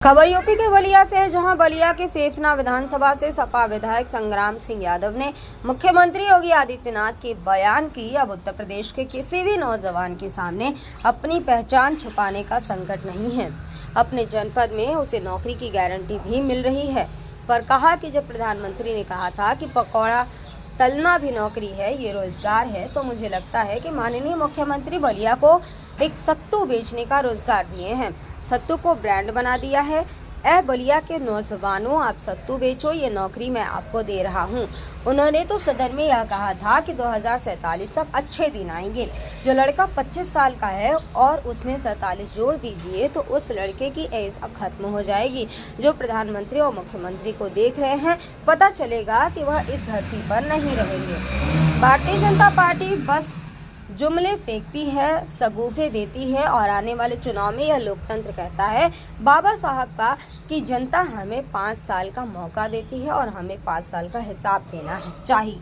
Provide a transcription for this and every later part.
खबर यूपी के बलिया से है, जहां बलिया के फेफना विधानसभा से सपा विधायक संग्राम सिंह यादव ने मुख्यमंत्री योगी आदित्यनाथ के बयान की अब उत्तर प्रदेश के किसी भी नौजवान के सामने अपनी पहचान छुपाने का संकट नहीं है। अपने जनपद में उसे नौकरी की गारंटी भी मिल रही है, पर कहा कि जब प्रधानमंत्री ने कहा था कि पकौड़ा तलना भी नौकरी है, ये रोजगार है, तो मुझे लगता है कि माननीय मुख्यमंत्री बलिया को एक सत्तू बेचने का रोजगार दिए हैं, सत्तू को ब्रांड बना दिया है। ऐ बलिया के नौजवानों, आप सत्तू बेचो, ये नौकरी मैं आपको दे रहा हूँ। उन्होंने तो सदन में यह कहा था कि 2047 तक अच्छे दिन आएंगे। जो लड़का 25 साल का है और उसमें 47 जोड़ दीजिए तो उस लड़के की एज अब खत्म हो जाएगी। जो प्रधानमंत्री और मुख्यमंत्री को देख रहे हैं, पता चलेगा कि वह इस धरती पर नहीं रहेंगे। भारतीय जनता पार्टी बस जुमले फेंकती है, सगुफे देती है और आने वाले चुनाव में यह लोकतंत्र कहता है बाबा साहब का कि जनता हमें 5 साल का मौका देती है और हमें 5 साल का हिसाब देना चाहिए।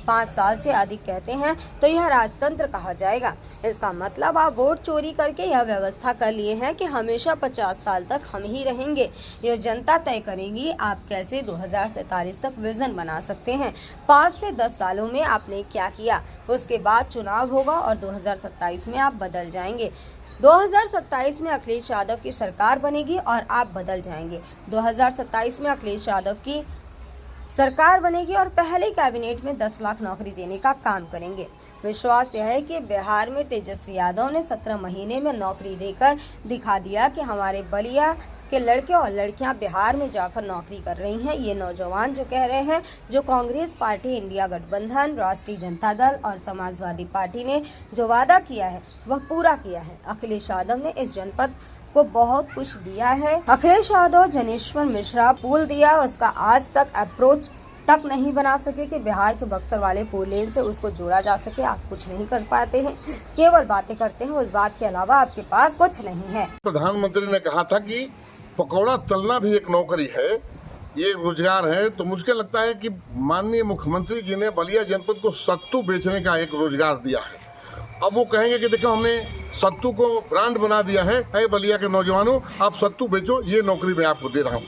5 साल से अधिक कहते हैं तो यह राजतंत्र कहा जाएगा। इसका मतलब आप वोट चोरी करके यह व्यवस्था कर लिए हैं कि हमेशा 50 साल तक हम ही रहेंगे। यह जनता तय करेगी आप कैसे 2047 तक विजन बना सकते हैं। 5 से 10 सालों में आपने क्या किया, उसके बाद चुनाव होगा और 2027 में आप बदल जाएंगे। 2027 में अखिलेश यादव की सरकार बनेगी और आप बदल जाएंगे। 2027 में अखिलेश यादव की सरकार बनेगी और पहले कैबिनेट में 10 लाख नौकरी देने का काम करेंगे। विश्वास यह है कि बिहार में तेजस्वी यादव ने 17 महीने में नौकरी देकर दिखा दिया कि हमारे बलिया के लड़के और लड़कियां बिहार में जाकर नौकरी कर रही हैं। ये नौजवान जो कह रहे हैं, जो कांग्रेस पार्टी, इंडिया गठबंधन, राष्ट्रीय जनता दल और समाजवादी पार्टी ने जो वादा किया है वह पूरा किया है। अखिलेश यादव ने इस जनपद को बहुत कुछ दिया है। अखिलेश यादव जनेश्वर मिश्रा पुल दिया, उसका आज तक अप्रोच तक नहीं बना सके कि बिहार के बक्सर वाले 4 लेन से उसको जोड़ा जा सके। आप कुछ नहीं कर पाते हैं, केवल बातें करते हैं, उस बात के अलावा आपके पास कुछ नहीं है। प्रधानमंत्री ने कहा था कि पकौड़ा तलना भी एक नौकरी है, ये रोजगार है, तो मुझे लगता है कि माननीय मुख्यमंत्री जी ने बलिया जनपद को सत्तू बेचने का एक रोजगार दिया है। अब वो कहेंगे कि देखो हमने सत्तू को ब्रांड बना दिया है, ऐ बलिया के नौजवानों आप सत्तू बेचो, ये नौकरी मैं आपको दे रहा हूँ।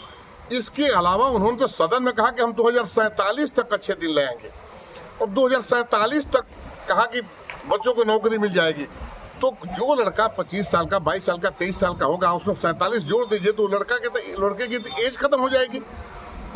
इसके अलावा उन्होंने तो सदन में कहा कि हम 2047 तक अच्छे दिन लाएंगे और 2047 तक कहा कि बच्चों को नौकरी मिल जाएगी। तो जो लड़का 25 साल का, 22 साल का, 23 साल का होगा, उसमें 47 जोड़ दीजिए तो लड़के की एज खत्म हो जाएगी।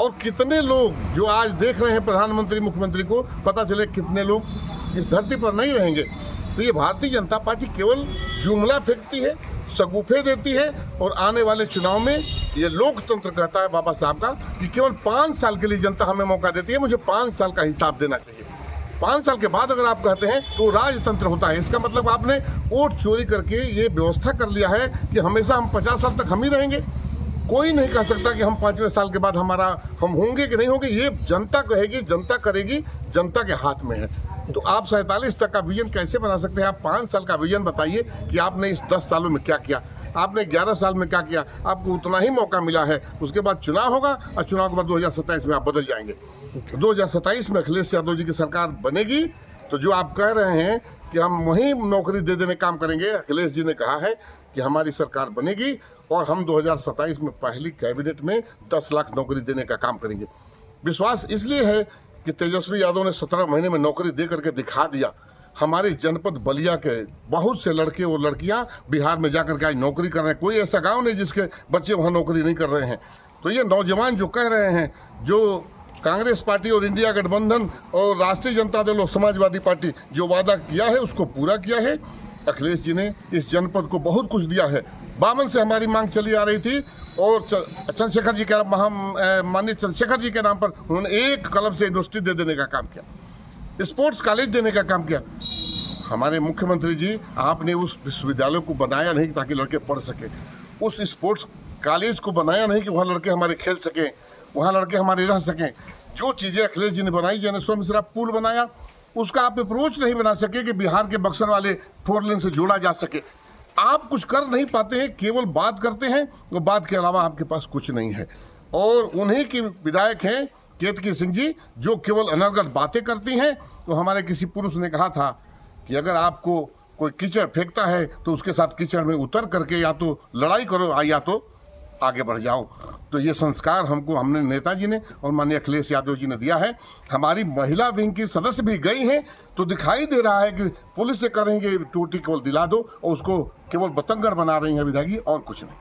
और कितने लोग जो आज देख रहे हैं प्रधानमंत्री मुख्यमंत्री को, पता चले कितने लोग इस धरती पर नहीं रहेंगे। तो ये भारतीय जनता पार्टी केवल जुमला फेंकती है, सगुफे देती है और आने वाले चुनाव में ये लोकतंत्र कहता है बाबा साहब का कि केवल 5 साल के लिए जनता हमें मौका देती है, मुझे 5 साल का हिसाब देना चाहिए। 5 साल के बाद अगर आप कहते हैं तो राजतंत्र होता है। इसका मतलब आपने वोट चोरी करके ये व्यवस्था कर लिया है कि हमेशा हम 50 साल तक हम ही रहेंगे। कोई नहीं कह सकता कि हम 5वें साल के बाद हम होंगे कि नहीं होंगे। ये जनता कहेगी, जनता करेगी, जनता के हाथ में है। तो आप 47 तक का विजन कैसे बना सकते हैं? आप 5 साल का विजन बताइए कि आपने इस 10 सालों में क्या किया, आपने 11 साल में क्या किया। आपको उतना ही मौका मिला है, उसके बाद चुनाव होगा और चुनाव के बाद 2027 में आप बदल जाएंगे। 2027 में अखिलेश यादव जी की सरकार बनेगी तो जो आप कह रहे हैं कि हम वहीं नौकरी दे देने काम करेंगे, अखिलेश जी ने कहा है कि हमारी सरकार बनेगी और हम 2027 में पहली कैबिनेट में 10 लाख नौकरी देने का काम करेंगे। विश्वास इसलिए है कि तेजस्वी यादव ने 17 महीने में नौकरी दे करके दिखा दिया। हमारे जनपद बलिया के बहुत से लड़के और लड़कियां बिहार में जाकर के आज नौकरी कर रहे हैं। कोई ऐसा गांव नहीं जिसके बच्चे वहां नौकरी नहीं कर रहे हैं। तो ये नौजवान जो कह रहे हैं, जो कांग्रेस पार्टी और इंडिया गठबंधन और राष्ट्रीय जनता दल और समाजवादी पार्टी जो वादा किया है उसको पूरा किया है। अखिलेश जी ने इस जनपद को बहुत कुछ दिया है। 52 से हमारी मांग चली आ रही थी और चंद्रशेखर जी के माननीय चंद्रशेखर जी के नाम पर उन्होंने एक कलम से यूनिवर्सिटी दे देने का काम किया, स्पोर्ट्स कॉलेज देने का काम किया। हमारे मुख्यमंत्री जी, आपने उस विश्वविद्यालय को बनाया नहीं ताकि लड़के पढ़ सके, उस स्पोर्ट्स कॉलेज को बनाया नहीं कि वहाँ लड़के हमारे खेल सकें, वहाँ लड़के हमारे रह सकें। जो चीज़ें अखिलेश जी ने बनाई, जनेश्वर मिश्रा पुल बनाया, उसका आप अप्रोच नहीं बना सके कि बिहार के बक्सर वाले 4 लेन से जोड़ा जा सके। आप कुछ कर नहीं पाते हैं, केवल बात करते हैं और बात के अलावा आपके पास कुछ नहीं है। और उन्हीं की विधायक हैं केतकी सिंह जी, जो केवल अनर्गल बातें करती हैं। तो हमारे किसी पुरुष ने कहा था कि अगर आपको कोई कीचड़ फेंकता है तो उसके साथ कीचड़ में उतर करके या तो लड़ाई करो या तो आगे बढ़ जाओ। तो ये संस्कार हमने नेताजी ने और माननीय अखिलेश यादव जी ने दिया है। हमारी महिला विंग की सदस्य भी गई हैं, तो दिखाई दे रहा है कि पुलिस से करेंगे टूटी केवल दिला दो, और उसको केवल बतंगड़ बना रही है विधायक जी, और कुछ नहीं।